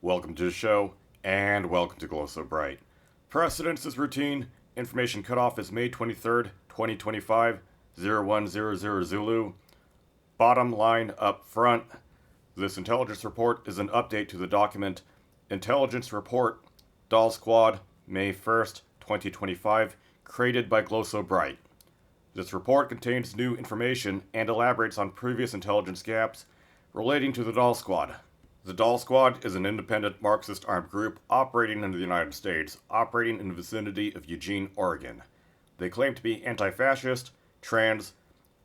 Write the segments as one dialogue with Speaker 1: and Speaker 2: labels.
Speaker 1: Welcome to the show, and welcome to Glow So Bright. Precedence is routine. Information cutoff is May 23rd, 2025, 0100 Zulu. Bottom line up front. This intelligence report is an update to the document Intelligence Report, Doll Squad, May 1st, 2025, created by Glow So Bright. This report contains new information and elaborates on previous intelligence gaps relating to the Doll Squad. The Doll Squad is an independent Marxist armed group operating in the United States, operating in the vicinity of Eugene, Oregon. They claim to be anti-fascist, trans,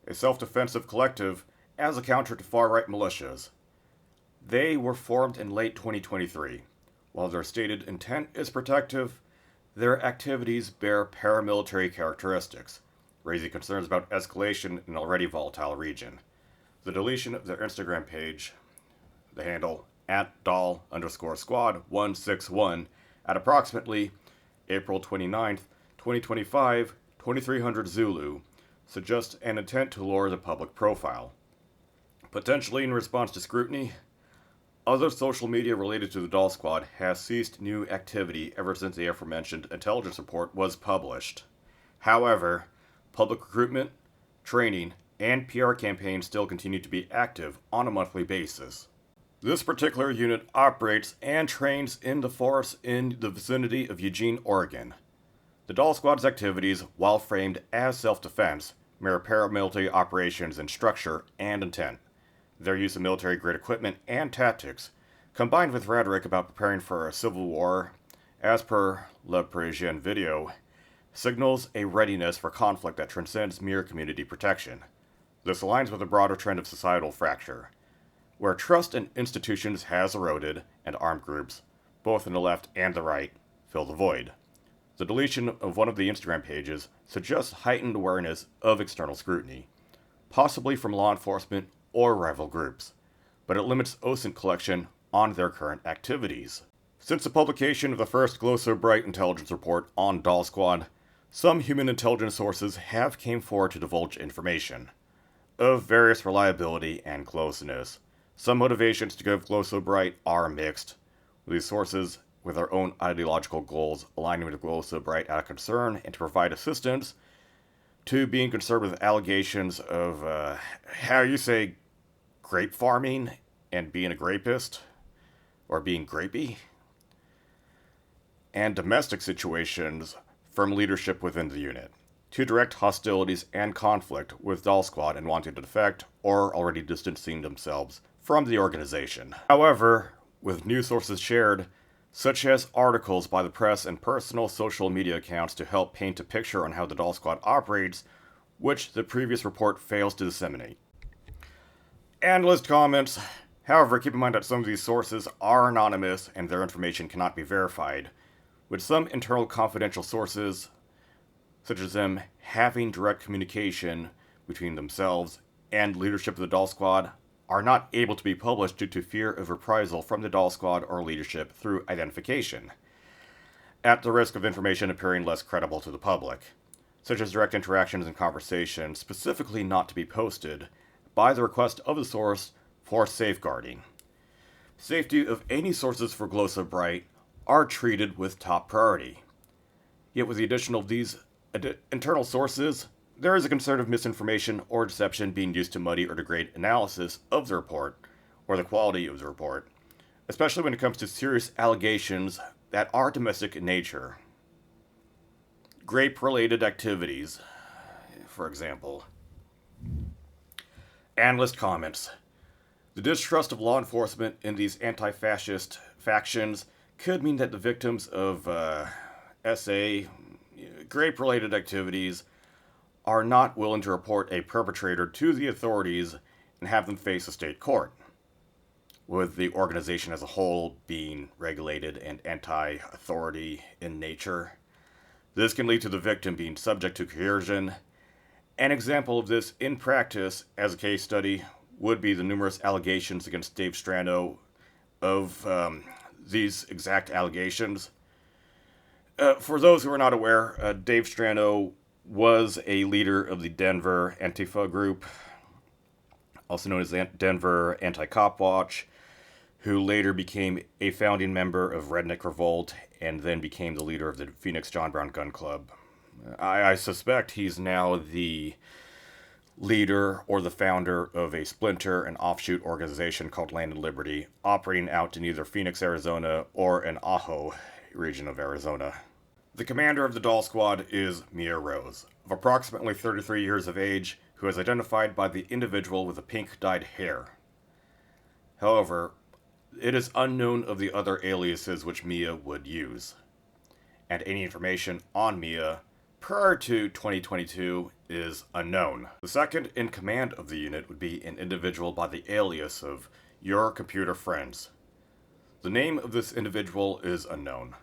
Speaker 1: a self-defensive collective, as a counter to far-right militias. They were formed in late 2023. While their stated intent is protective, their activities bear paramilitary characteristics, raising concerns about escalation in an already volatile region. The deletion of their Instagram page, the handle @doll_squad161 at approximately April 29th, 2025, 2300 Zulu, suggests an intent to lower the public profile. Potentially in response to scrutiny, other social media related to the Doll Squad has ceased new activity ever since the aforementioned intelligence report was published. However, public recruitment, training, and PR campaigns still continue to be active on a monthly basis. This particular unit operates and trains in the forest in the vicinity of Eugene, Oregon. The Doll Squad's activities, while framed as self-defense, mirror paramilitary operations in structure and intent. Their use of military-grade equipment and tactics, combined with rhetoric about preparing for a civil war, as per Le Parisian video, signals a readiness for conflict that transcends mere community protection. This aligns with a broader trend of societal fracture, where trust in institutions has eroded and armed groups, both in the left and the right, fill the void. The deletion of one of the Instagram pages suggests heightened awareness of external scrutiny, possibly from law enforcement or rival groups, but it limits OSINT collection on their current activities. Since the publication of the first Glow So Bright intelligence report on Doll Squad, some human intelligence sources have came forward to divulge information of various reliability and closeness. Some motivations to give Glow So Bright are mixed, with these sources with their own ideological goals aligning with Glow So Bright out of concern and to provide assistance to being concerned with allegations of, grape farming and being a grapist, or being grapey, and domestic situations from leadership within the unit, to direct hostilities and conflict with Doll Squad and wanting to defect or already distancing themselves from the organization. However, with news sources shared, such as articles by the press and personal social media accounts to help paint a picture on how the Doll Squad operates, which the previous report fails to disseminate. Analyst comments. However, keep in mind that some of these sources are anonymous and their information cannot be verified, with some internal confidential sources, such as them having direct communication between themselves and leadership of the Doll Squad, are not able to be published due to fear of reprisal from the Doll Squad or leadership through identification, at the risk of information appearing less credible to the public, such as direct interactions and conversations specifically not to be posted by the request of the source for safeguarding. Safety of any sources for Glow So Bright are treated with top priority. Yet with the addition of these internal sources, there is a concern of misinformation or deception being used to muddy or degrade analysis of the report, or the quality of the report, especially when it comes to serious allegations that are domestic in nature. Grape-related activities, for example. Analyst comments. The distrust of law enforcement in these anti-fascist factions could mean that the victims of grape-related activities are not willing to report a perpetrator to the authorities and have them face a state court, with the organization as a whole being regulated and anti-authority in nature. This can lead to the victim being subject to coercion. An example of this in practice, as a case study, would be the numerous allegations against Dave Strano of these exact allegations. For those who are not aware, Dave Strano was a leader of the Denver Antifa group, also known as the Denver Anti-Cop Watch, who later became a founding member of Redneck Revolt and then became the leader of the Phoenix John Brown Gun Club. I suspect he's now the leader or the founder of a splinter and offshoot organization called Land and Liberty, operating out in either Phoenix, Arizona, or an Ajo region of Arizona. The commander of the Doll Squad is Mia Rose, of approximately 33 years of age, who is identified by the individual with the pink-dyed hair. However, it is unknown of the other aliases which Mia would use, and any information on Mia prior to 2022 is unknown. The second in command of the unit would be an individual by the alias of Your Computer Friends. The name of this individual is unknown.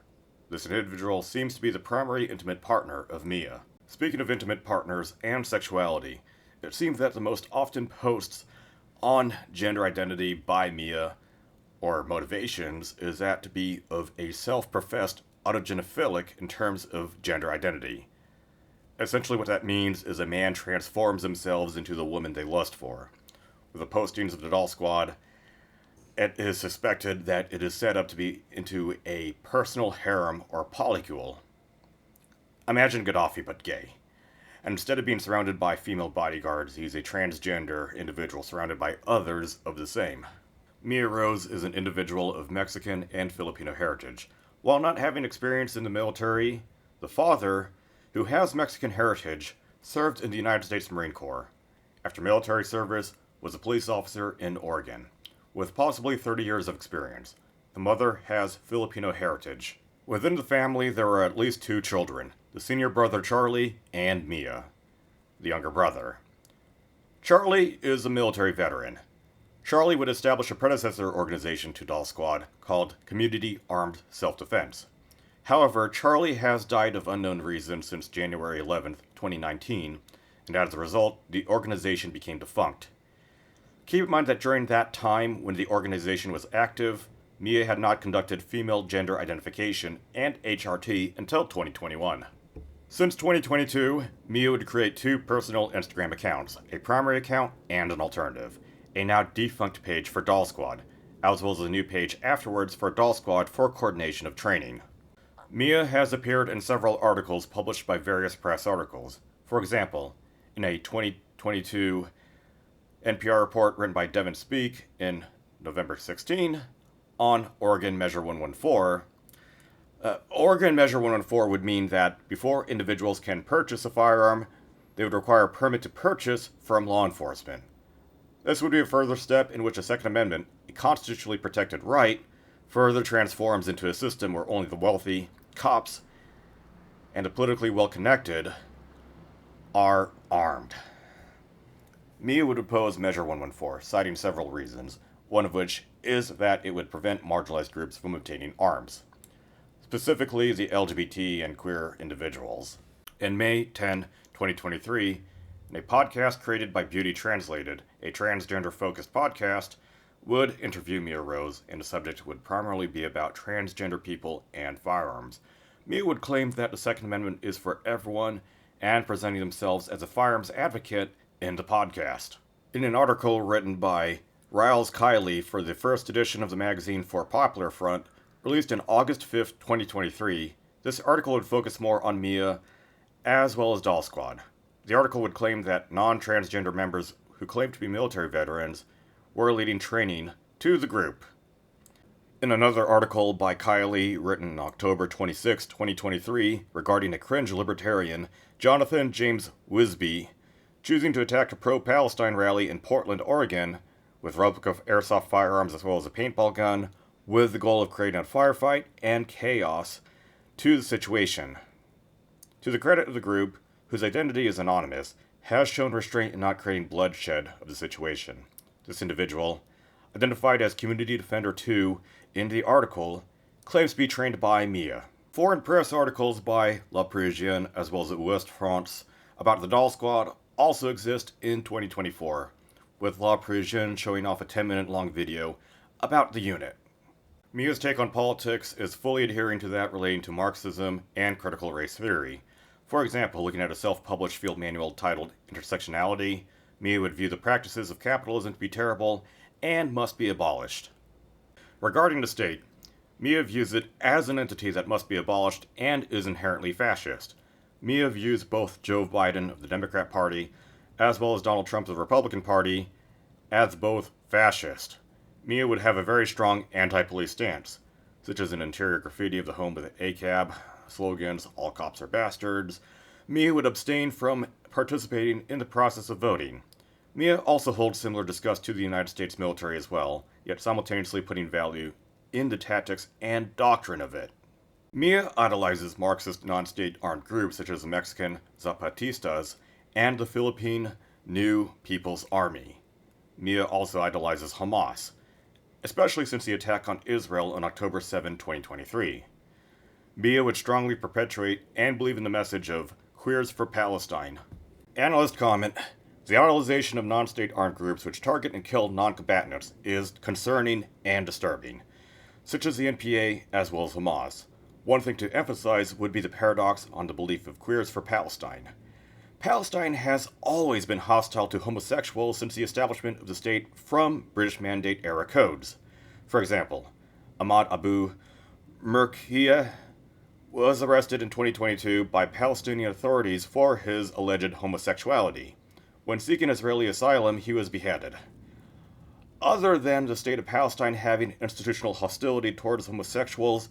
Speaker 1: This individual seems to be the primary intimate partner of Mia. Speaking of intimate partners and sexuality, it seems that the most often posts on gender identity by Mia or motivations is that to be of a self-professed autogenophilic in terms of gender identity. Essentially what that means is a man transforms themselves into the woman they lust for. With the postings of the Doll Squad, it is suspected that it is set up to be into a personal harem or polycule. Imagine Gaddafi but gay. And instead of being surrounded by female bodyguards, he's a transgender individual surrounded by others of the same. Mia Rose is an individual of Mexican and Filipino heritage. While not having experience in the military, the father, who has Mexican heritage, served in the United States Marine Corps. After military service, was a police officer in Oregon, with possibly 30 years of experience. The mother has Filipino heritage. Within the family, there are at least 2 children, the senior brother Charlie and Mia, the younger brother. Charlie is a military veteran. Charlie would establish a predecessor organization to Doll Squad called Community Armed Self-Defense. However, Charlie has died of unknown reasons since January 11th, 2019, and as a result, the organization became defunct. Keep in mind that during that time, when the organization was active, Mia had not conducted female gender identification and HRT until 2021. Since 2022, Mia would create 2 personal Instagram accounts, a primary account and an alternative, a now defunct page for Doll Squad, as well as a new page afterwards for Doll Squad for coordination of training. Mia has appeared in several articles published by various press articles. For example, in a 2022 NPR report written by Devin Speak in November 16 on Oregon Measure 114. Oregon Measure 114 would mean that before individuals can purchase a firearm, they would require a permit to purchase from law enforcement. This would be a further step in which the Second Amendment, a constitutionally protected right, further transforms into a system where only the wealthy, cops, and the politically well-connected are armed. Mia would oppose Measure 114, citing several reasons, one of which is that it would prevent marginalized groups from obtaining arms, specifically the LGBT and queer individuals. In May 10, 2023, in a podcast created by Beauty Translated, a transgender-focused podcast, would interview Mia Rose, and the subject would primarily be about transgender people and firearms. Mia would claim that the Second Amendment is for everyone, and presenting themselves as a firearms advocate in the podcast. In an article written by Riles Kiley for the first edition of the magazine For Popular Front, released on August 5th, 2023, this article would focus more on Mia, as well as Doll Squad. The article would claim that non-transgender members who claim to be military veterans were leading training to the group. In another article by Kiley, written October 26, 2023, regarding a cringe libertarian, Jonathan James Wisby, choosing to attack a pro-Palestine rally in Portland, Oregon, with replica airsoft firearms as well as a paintball gun, with the goal of creating a firefight and chaos to the situation. To the credit of the group, whose identity is anonymous, has shown restraint in not creating bloodshed of the situation. This individual, identified as Community Defender 2 in the article, claims to be trained by Mia. Foreign press articles by La Parisienne as well as Ouest France about the Doll Squad also exist in 2024, with La Parisienne showing off a 10-minute long video about the unit. Mia's take on politics is fully adhering to that relating to Marxism and critical race theory. For example, looking at a self-published field manual titled Intersectionality, Mia would view the practices of capitalism to be terrible and must be abolished. Regarding the state, Mia views it as an entity that must be abolished and is inherently fascist. Mia views both Joe Biden of the Democrat Party as well as Donald Trump of the Republican Party as both fascist. Mia would have a very strong anti-police stance, such as an interior graffiti of the home with ACAB, slogans, all cops are bastards. Mia would abstain from participating in the process of voting. Mia also holds similar disgust to the United States military as well, yet simultaneously putting value in the tactics and doctrine of it. Mia idolizes Marxist non-state armed groups such as the Mexican Zapatistas and the Philippine New People's Army. Mia also idolizes Hamas, especially since the attack on Israel on October 7, 2023. Mia would strongly perpetuate and believe in the message of Queers for Palestine. Analyst comment: the idolization of non-state armed groups which target and kill non-combatants is concerning and disturbing, such as the NPA as well as Hamas. One thing to emphasize would be the paradox on the belief of Queers for Palestine. Palestine has always been hostile to homosexuals since the establishment of the state from British Mandate-era codes. For example, Ahmad Abu Murkia was arrested in 2022 by Palestinian authorities for his alleged homosexuality. When seeking Israeli asylum, he was beheaded. Other than the state of Palestine having institutional hostility towards homosexuals,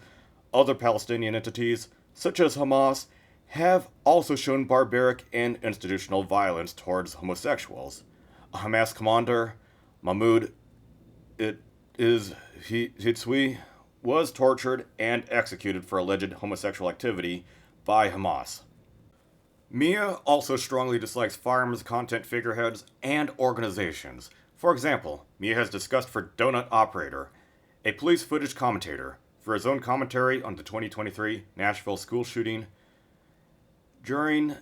Speaker 1: other Palestinian entities, such as Hamas, have also shown barbaric and institutional violence towards homosexuals. A Hamas commander, Mahmoud Hitzwi, was tortured and executed for alleged homosexual activity by Hamas. Mia also strongly dislikes firearms content figureheads and organizations. For example, Mia has discussed for Donut Operator, a police footage commentator, for his own commentary on the 2023 Nashville school shooting. During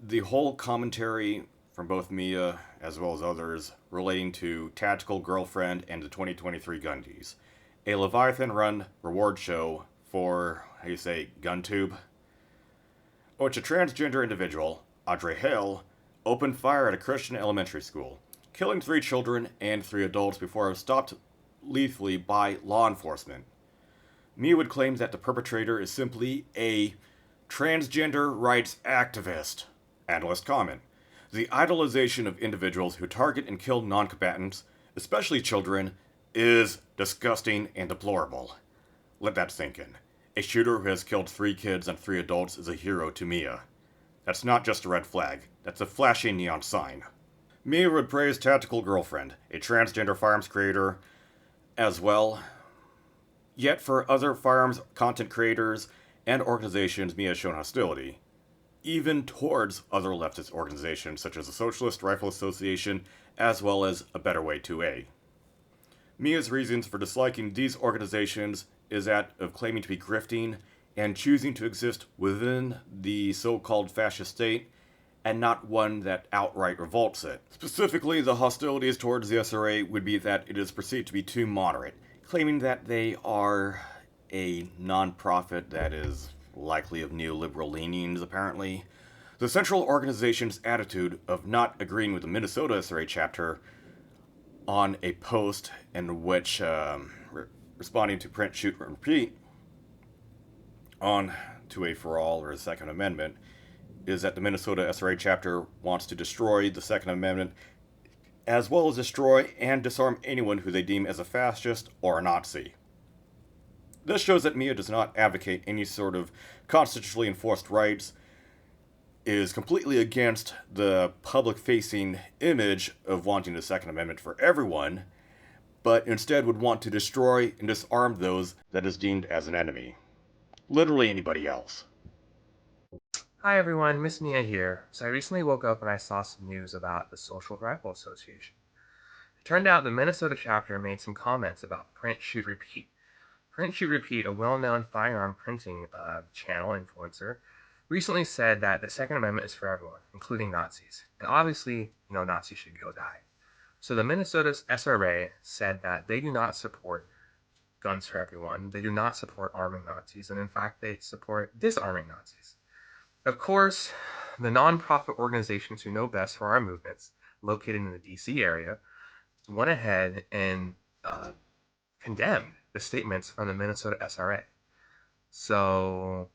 Speaker 1: the whole commentary from both Mia as well as others relating to Tactical Girlfriend and the 2023 Gundies, a Leviathan-run reward show for, GunTube, which a transgender individual, Audrey Hale, opened fire at a Christian elementary school, killing 3 children and 3 adults before it was stopped lethally by law enforcement. Mia would claim that the perpetrator is simply a transgender rights activist. Analyst comment: the idolization of individuals who target and kill non-combatants, especially children, is disgusting and deplorable. Let that sink in. A shooter who has killed 3 kids and 3 adults is a hero to Mia. That's not just a red flag, that's a flashing neon sign. Mia would praise Tactical Girlfriend, a transgender firearms creator, as well. Yet for other firearms content creators and organizations, Mia has shown hostility, even towards other leftist organizations such as the Socialist Rifle Association, as well as A Better Way 2A. Mia's reasons for disliking these organizations is that of claiming to be grifting and choosing to exist within the so-called fascist state and not one that outright revolts it. Specifically, the hostilities towards the SRA would be that it is perceived to be too moderate, claiming that they are a non-profit that is likely of neoliberal leanings, apparently. The central organization's attitude of not agreeing with the Minnesota SRA chapter on a post in which, responding to print, shoot, and repeat on 2A for all, or the Second Amendment, is that the Minnesota SRA chapter wants to destroy the Second Amendment, as well as destroy and disarm anyone who they deem as a fascist or a Nazi. This shows that Mia does not advocate any sort of constitutionally enforced rights, is completely against the public-facing image of wanting the Second Amendment for everyone, but instead would want to destroy and disarm those that is deemed as an enemy. Literally anybody else.
Speaker 2: Hi everyone, Miss Mia here. So I recently woke up and I saw some news about the Social Rifle Association. It turned out the Minnesota chapter made some comments about Print, Shoot, Repeat. Print, Shoot, Repeat, a well-known firearm printing channel influencer, recently said that the Second Amendment is for everyone, including Nazis. And obviously, Nazis should go die. So the Minnesota SRA said that they do not support guns for everyone. They do not support arming Nazis. And in fact, they support disarming Nazis. Of course, the nonprofit organizations who know best for our movements, located in the DC area, went ahead and condemned the statements from the Minnesota SRA. So,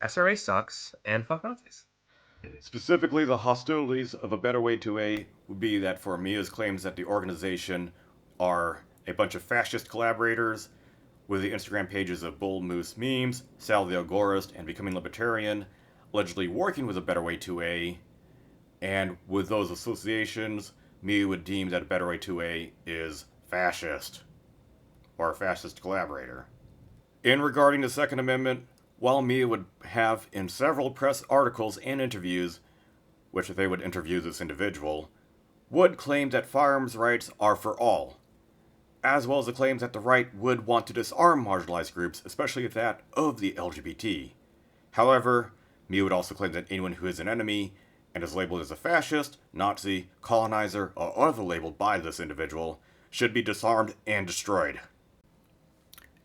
Speaker 2: SRA sucks, and fuck Nazis.
Speaker 1: Specifically, the hostilities of a better way to A would be that for Mia's claims that the organization are a bunch of fascist collaborators with the Instagram pages of Bull Moose Memes, Sal the Agorist, and Becoming Libertarian, allegedly working with a better way to A, and with those associations, Mia would deem that a better way to A is fascist, or a fascist collaborator. In regarding the Second Amendment, while Mia would have in several press articles and interviews, which they would interview this individual, would claim that firearms rights are for all, as well as the claims that the right would want to disarm marginalized groups, especially that of the LGBT. However, Mia would also claim that anyone who is an enemy and is labeled as a fascist, Nazi, colonizer, or other labeled by this individual should be disarmed and destroyed.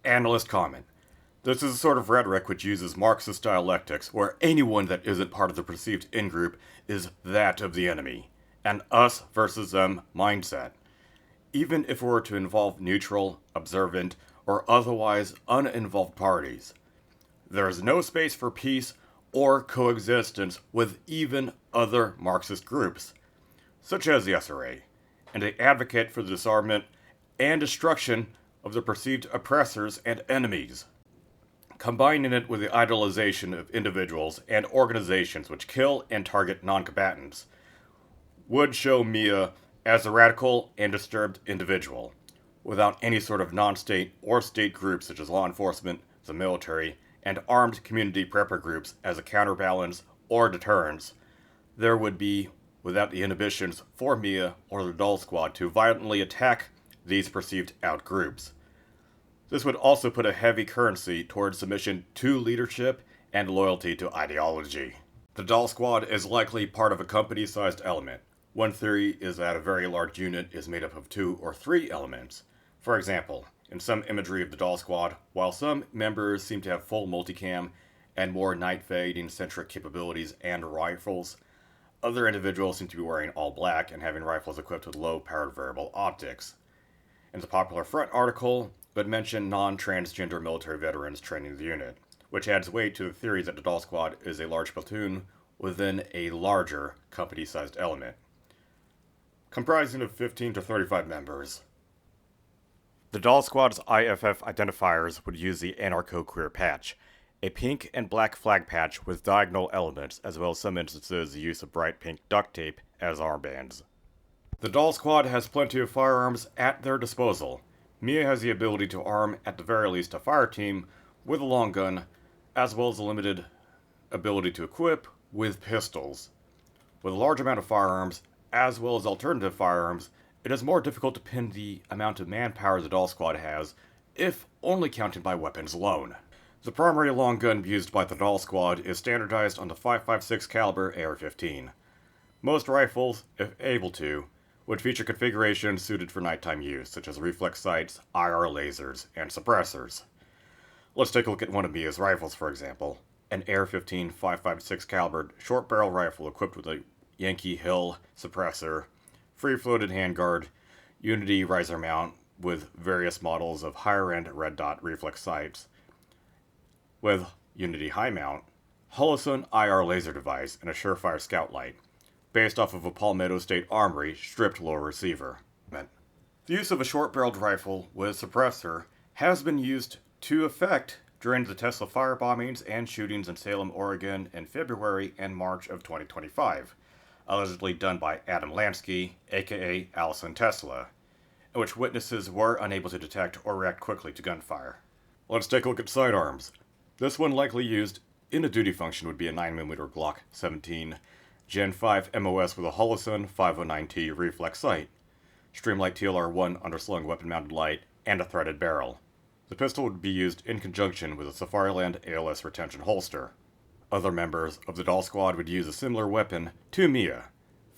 Speaker 1: Analyst comment. This is a sort of rhetoric which uses Marxist dialectics, where anyone that isn't part of the perceived in-group is that of the enemy, an us versus them mindset. Even if it were to involve neutral, observant, or otherwise uninvolved parties. There is no space for peace or coexistence with even other Marxist groups, such as the SRA, and they advocate for the disarmament and destruction of the perceived oppressors and enemies, combining it with the idolization of individuals and organizations which kill and target non-combatants, would show Mia as a radical and disturbed individual, without any sort of non-state or state groups such as law enforcement, the military, and armed community prepper groups as a counterbalance or deterrence. There would be, without the inhibitions for Mia or the Doll Squad to violently attack these perceived out-groups. This would also put a heavy currency towards submission to leadership and loyalty to ideology. The Doll Squad is likely part of a company-sized element. One theory is that a very large unit is made up of 2 or 3 elements. For example, in some imagery of the Doll Squad, while some members seem to have full multicam and more night-fading-centric capabilities and rifles, other individuals seem to be wearing all black and having rifles equipped with low-powered variable optics. In the Popular Front article, but mention non-transgender military veterans training the unit, which adds weight to the theory that the Doll Squad is a large platoon within a larger company-sized element, comprising of 15 to 35 members. The Doll Squad's IFF identifiers would use the anarcho-queer patch, a pink and black flag patch with diagonal elements, as well as some instances the use of bright pink duct tape as armbands. The Doll Squad has plenty of firearms at their disposal. Mia has the ability to arm, at the very least, a fire team with a long gun, as well as a limited ability to equip with pistols. With a large amount of firearms, as well as alternative firearms, it is more difficult to pin the amount of manpower the Doll Squad has, if only counted by weapons alone. The primary long gun used by the Doll Squad is standardized on the .556 caliber AR-15. Most rifles, if able to, would feature configurations suited for nighttime use, such as reflex sights, IR lasers, and suppressors. Let's take a look at one of Mia's rifles, for example. An AR-15 .556 caliber short barrel rifle equipped with a Yankee Hill suppressor, free-floated handguard, Unity riser mount with various models of higher-end red dot reflex sights, with Unity high mount, Holosun IR laser device, and a Surefire scout light, based off of a Palmetto State Armory stripped lower receiver. The use of a short-barreled rifle with suppressor has been used to effect during the Tesla firebombings and shootings in Salem, Oregon in February and March of 2025, allegedly done by Adam Lansky, aka Allison Tesla, in which witnesses were unable to detect or react quickly to gunfire. Let's take a look at sidearms. This one likely used in a duty function would be a 9mm Glock 17 Gen 5 MOS with a Holosun 509T reflex sight, Streamlight TLR-1 underslung weapon-mounted light, and a threaded barrel. The pistol would be used in conjunction with a Safariland ALS retention holster. Other members of the Doll Squad would use a similar weapon to Mia,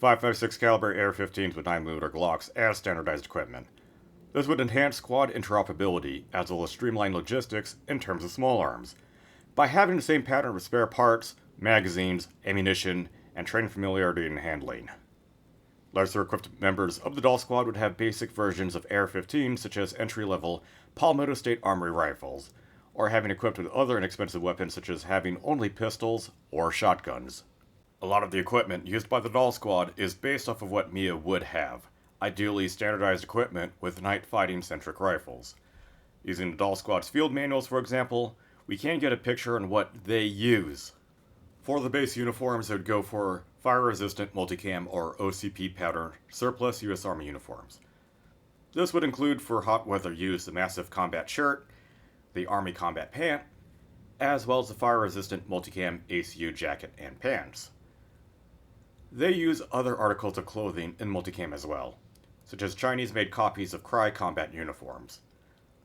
Speaker 1: .556 caliber AR-15s with 9mm Glocks as standardized equipment. This would enhance squad interoperability as well as streamline logistics in terms of small arms, by having the same pattern of spare parts, magazines, ammunition, and training familiarity and handling. Lesser equipped members of the Doll Squad would have basic versions of AR-15, such as entry-level Palmetto State Armory rifles, or having equipped with other inexpensive weapons such as having only pistols or shotguns. A lot of the equipment used by the Doll Squad is based off of what Mia would have, ideally standardized equipment with night fighting-centric rifles. Using the Doll Squad's field manuals, for example, we can get a picture on what they use. For the base uniforms, they would go for fire-resistant multicam or OCP pattern surplus U.S. Army uniforms. This would include for hot weather use the massive combat shirt, the Army combat pant, as well as the fire-resistant multicam ACU jacket and pants. They use other articles of clothing in multicam as well, such as Chinese-made copies of Cry combat uniforms.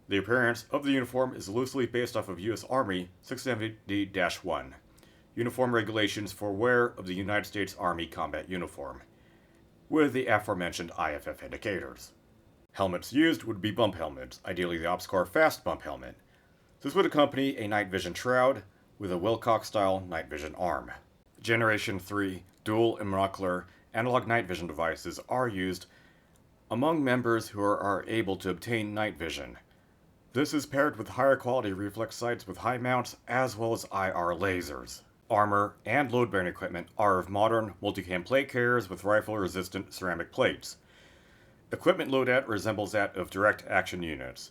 Speaker 1: The appearance of the uniform is loosely based off of U.S. Army 670-1, Uniform Regulations for Wear of the United States Army Combat Uniform, with the aforementioned IFF indicators. Helmets used would be bump helmets, ideally the OpsCore Fast Bump Helmet. This would accompany a night vision shroud with a Wilcox-style night vision arm. Generation 3 dual and monocular analog night vision devices are used among members who are able to obtain night vision. This is paired with higher quality reflex sights with high mounts as well as IR lasers. Armor and load-bearing equipment are of modern multicam plate carriers with rifle-resistant ceramic plates. Equipment loadout resembles that of direct action units.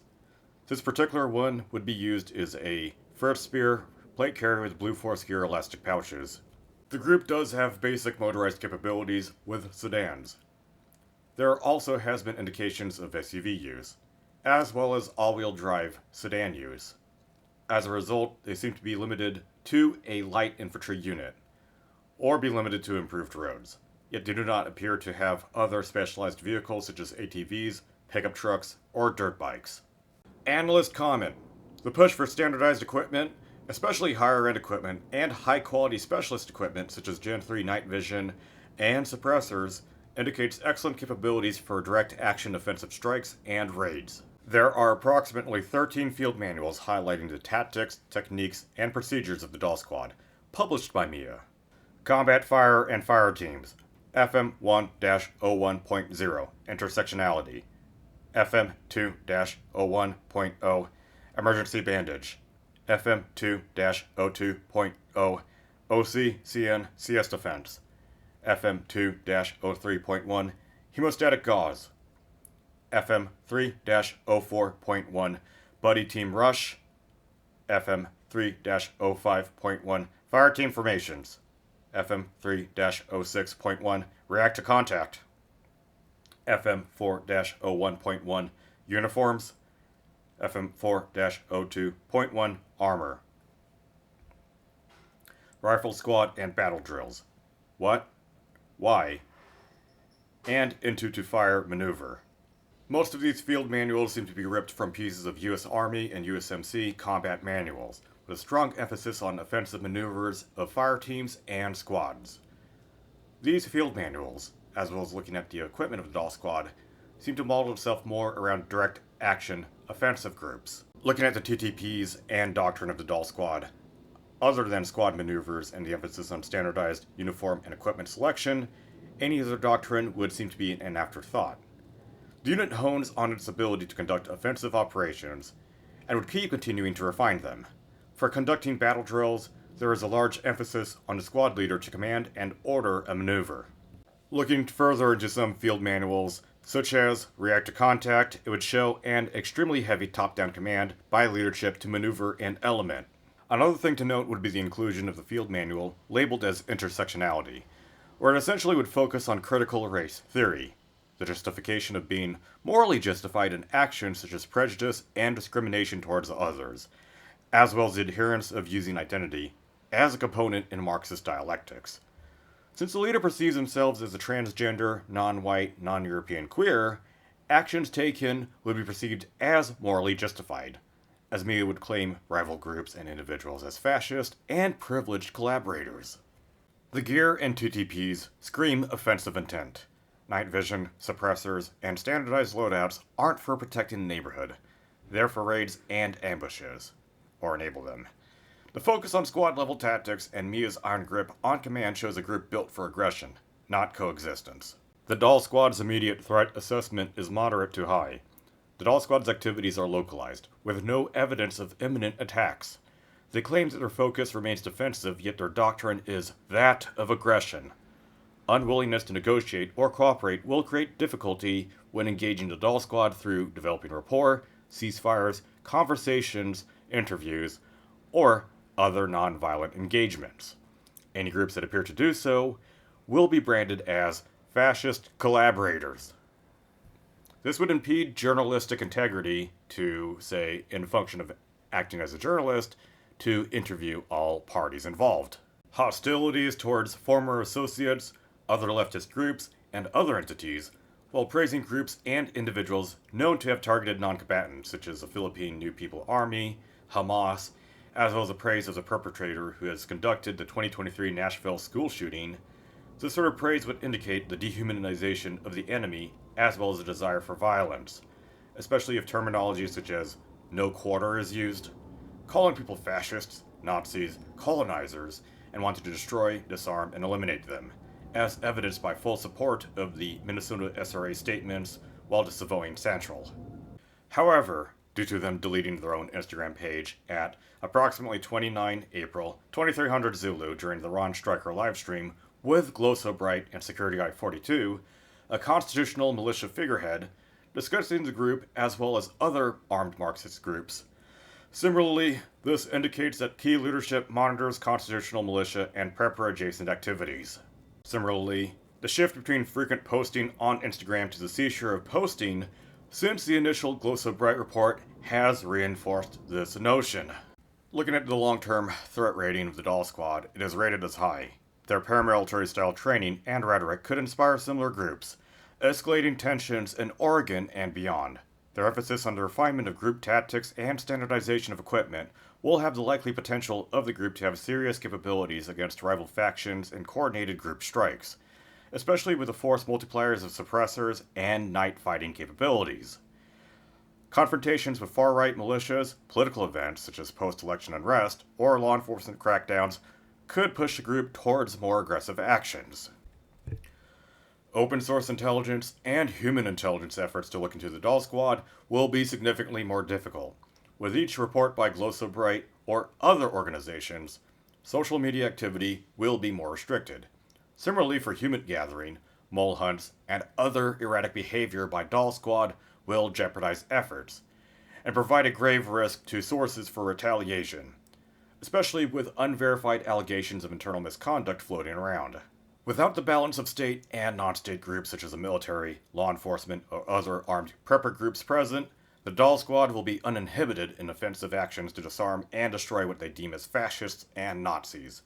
Speaker 1: This particular one would be used as a first spear plate carrier with Blue Force gear elastic pouches. The group does have basic motorized capabilities with sedans. There also has been indications of SUV use, as well as all-wheel drive sedan use. As a result, they seem to be limited to a light infantry unit, or be limited to improved roads, yet they do not appear to have other specialized vehicles such as ATVs, pickup trucks, or dirt bikes. Analyst comment: the push for standardized equipment, especially higher-end equipment, and high-quality specialist equipment such as Gen 3 night vision and suppressors, indicates excellent capabilities for direct action offensive strikes and raids. There are approximately 13 field manuals highlighting the tactics, techniques, and procedures of the Doll Squad, published by Mia. Combat Fire and Fire Teams, FM 1-01.0, Intersectionality, FM 2-01.0, Emergency Bandage, FM 2-02.0, OC-CN CS Defense, FM 2-03.1, Hemostatic Gauze, FM 3-04.1, Buddy Team Rush, FM 3-05.1, Fire Team Formations, FM 3-06.1, React to Contact, FM 4-01.1, Uniforms, FM 4-02.1, Armor. Rifle Squad and Battle Drills. What? Why? And Into to Fire Maneuver. Most of these field manuals seem to be ripped from pieces of U.S. Army and USMC combat manuals, with a strong emphasis on offensive maneuvers of fire teams and squads. These field manuals, as well as looking at the equipment of the Doll Squad, seem to model itself more around direct action offensive groups. Looking at the TTPs and doctrine of the Doll Squad, other than squad maneuvers and the emphasis on standardized uniform and equipment selection, any other doctrine would seem to be an afterthought. The unit hones on its ability to conduct offensive operations, and would keep continuing to refine them. For conducting battle drills, there is a large emphasis on the squad leader to command and order a maneuver. Looking further into some field manuals, such as React to Contact, it would show an extremely heavy top-down command by leadership to maneuver an element. Another thing to note would be the inclusion of the field manual, labeled as Intersectionality, where it essentially would focus on critical race theory, the justification of being morally justified in actions such as prejudice and discrimination towards others, as well as the adherence of using identity as a component in Marxist dialectics. Since the leader perceives themselves as a transgender, non-white, non-European queer, actions taken would be perceived as morally justified, as Mia would claim rival groups and individuals as fascist and privileged collaborators. The gear and TTPs scream offensive intent. Night vision, suppressors, and standardized loadouts aren't for protecting the neighborhood. They're for raids and ambushes, or enable them. The focus on squad-level tactics and Mia's iron grip on command shows a group built for aggression, not coexistence. The Doll Squad's immediate threat assessment is moderate to high. The Doll Squad's activities are localized, with no evidence of imminent attacks. They claim that their focus remains defensive, yet their doctrine is that of aggression. Unwillingness to negotiate or cooperate will create difficulty when engaging the Doll Squad through developing rapport, ceasefires, conversations, interviews, or other non-violent engagements. Any groups that appear to do so will be branded as fascist collaborators. This would impede journalistic integrity to, say, in function of acting as a journalist, to interview all parties involved. Hostilities towards former associates, other leftist groups, and other entities, while praising groups and individuals known to have targeted non-combatants, such as the Philippine New People Army, Hamas, as well as the praise of the perpetrator who has conducted the 2023 Nashville school shooting. This sort of praise would indicate the dehumanization of the enemy as well as a desire for violence, especially if terminology such as no quarter is used, calling people fascists, Nazis, colonizers, and wanting to destroy, disarm, and eliminate them, as evidenced by full support of the Minnesota SRA statements while disavowing Central. However, due to them deleting their own Instagram page at approximately 29 April 2300 Zulu during the Ron Stryker livestream with Glow So Bright and Security Eye 42, a constitutional militia figurehead, discussing the group as well as other armed Marxist groups. Similarly, this indicates that key leadership monitors constitutional militia and prepper adjacent activities. Similarly, the shift between frequent posting on Instagram to the seizure of posting since the initial Glow So Bright report has reinforced this notion. Looking at the long-term threat rating of the Doll Squad, it is rated as high. Their paramilitary-style training and rhetoric could inspire similar groups, escalating tensions in Oregon and beyond. Their emphasis on the refinement of group tactics and standardization of equipment will have the likely potential of the group to have serious capabilities against rival factions and coordinated group strikes, especially with the force multipliers of suppressors and night fighting capabilities. Confrontations with far-right militias, political events such as post-election unrest, or law enforcement crackdowns could push the group towards more aggressive actions. Open source intelligence and human intelligence efforts to look into the Doll Squad will be significantly more difficult. With each report by Glow So Bright or other organizations, social media activity will be more restricted. Similarly for human gathering, mole hunts, and other erratic behavior by Doll Squad will jeopardize efforts, and provide a grave risk to sources for retaliation, especially with unverified allegations of internal misconduct floating around. Without the balance of state and non-state groups such as the military, law enforcement, or other armed prepper groups present, the Doll Squad will be uninhibited in offensive actions to disarm and destroy what they deem as fascists and Nazis.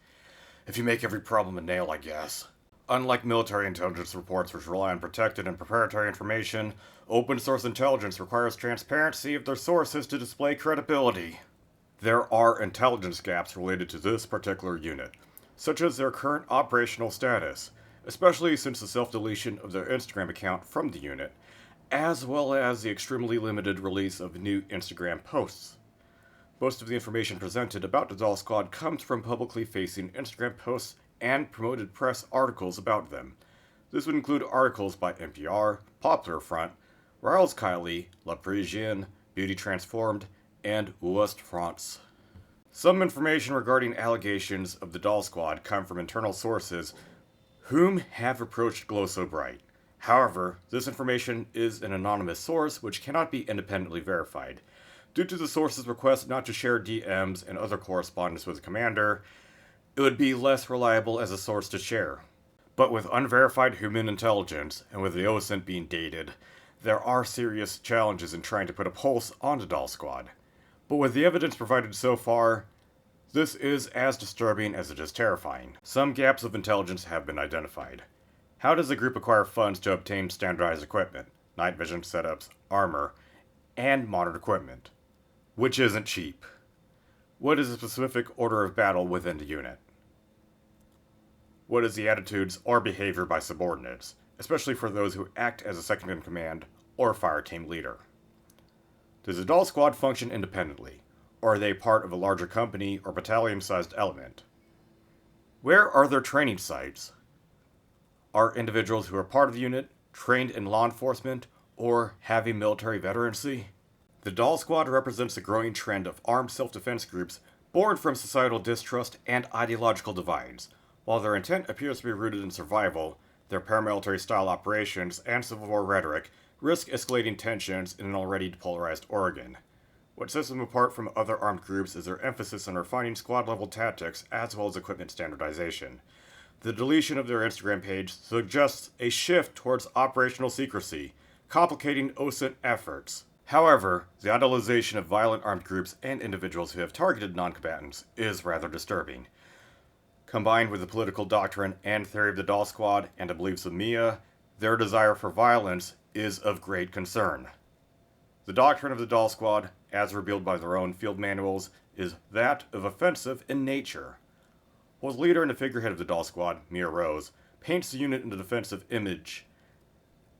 Speaker 1: If you make every problem a nail, I guess. Unlike military intelligence reports which rely on protected and proprietary information, open source intelligence requires transparency of their sources to display credibility. There are intelligence gaps related to this particular unit, such as their current operational status, especially since the self-deletion of their Instagram account from the unit, as well as the extremely limited release of new Instagram posts. Most of the information presented about the Doll Squad comes from publicly facing Instagram posts and promoted press articles about them. This would include articles by NPR, Popular Front, Riles Kiley, La Parisienne, Beauty Transformed, and Ouest France. Some information regarding allegations of the Doll Squad come from internal sources whom have approached Glow So Bright. However, this information is an anonymous source which cannot be independently verified. Due to the source's request not to share DMs and other correspondence with the commander, it would be less reliable as a source to share. But with unverified human intelligence, and with the OSINT being dated, there are serious challenges in trying to put a pulse on the Doll Squad. But with the evidence provided so far, this is as disturbing as it is terrifying. Some gaps of intelligence have been identified. How does the group acquire funds to obtain standardized equipment, night vision setups, armor, and modern equipment? Which isn't cheap. What is the specific order of battle within the unit? What is the attitudes or behavior by subordinates, especially for those who act as a second in command or fire team leader? Does the Doll Squad function independently, or are they part of a larger company or battalion-sized element? Where are their training sites? Are individuals who are part of the unit trained in law enforcement, or having military veterancy. The Doll Squad represents a growing trend of armed self-defense groups born from societal distrust and ideological divides. While their intent appears to be rooted in survival, their paramilitary-style operations and Civil War rhetoric risk escalating tensions in an already polarized Oregon. What sets them apart from other armed groups is their emphasis on refining squad-level tactics as well as equipment standardization. The deletion of their Instagram page suggests a shift towards operational secrecy, complicating OSINT efforts. However, the idolization of violent armed groups and individuals who have targeted non-combatants is rather disturbing. Combined with the political doctrine and theory of the Doll Squad and the beliefs of Mia, their desire for violence is of great concern. The doctrine of the Doll Squad, as revealed by their own field manuals, is that of offensive in nature. While the leader and the figurehead of the Doll Squad, Mia Rose, paints the unit in a defensive image,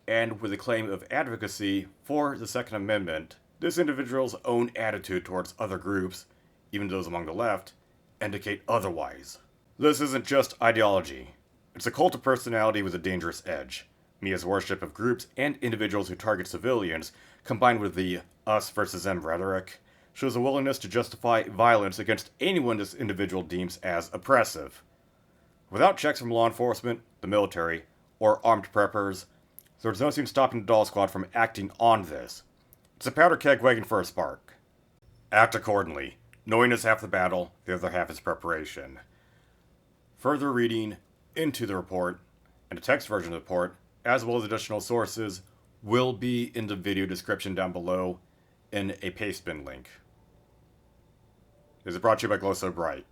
Speaker 1: and with a claim of advocacy for the Second Amendment, this individual's own attitude towards other groups, even those among the left, indicate otherwise. This isn't just ideology. It's a cult of personality with a dangerous edge. Mia's worship of groups and individuals who target civilians, combined with the us versus them rhetoric, shows a willingness to justify violence against anyone this individual deems as oppressive. Without checks from law enforcement, the military, or armed preppers, there's nothing stopping the Doll Squad from acting on this. It's a powder keg waiting for a spark. Act accordingly. Knowing is half the battle, the other half is preparation. Further reading into the report, and a text version of the report, as well as additional sources, will be in the video description down below in a paste bin link. This is brought to you by Glow So Bright.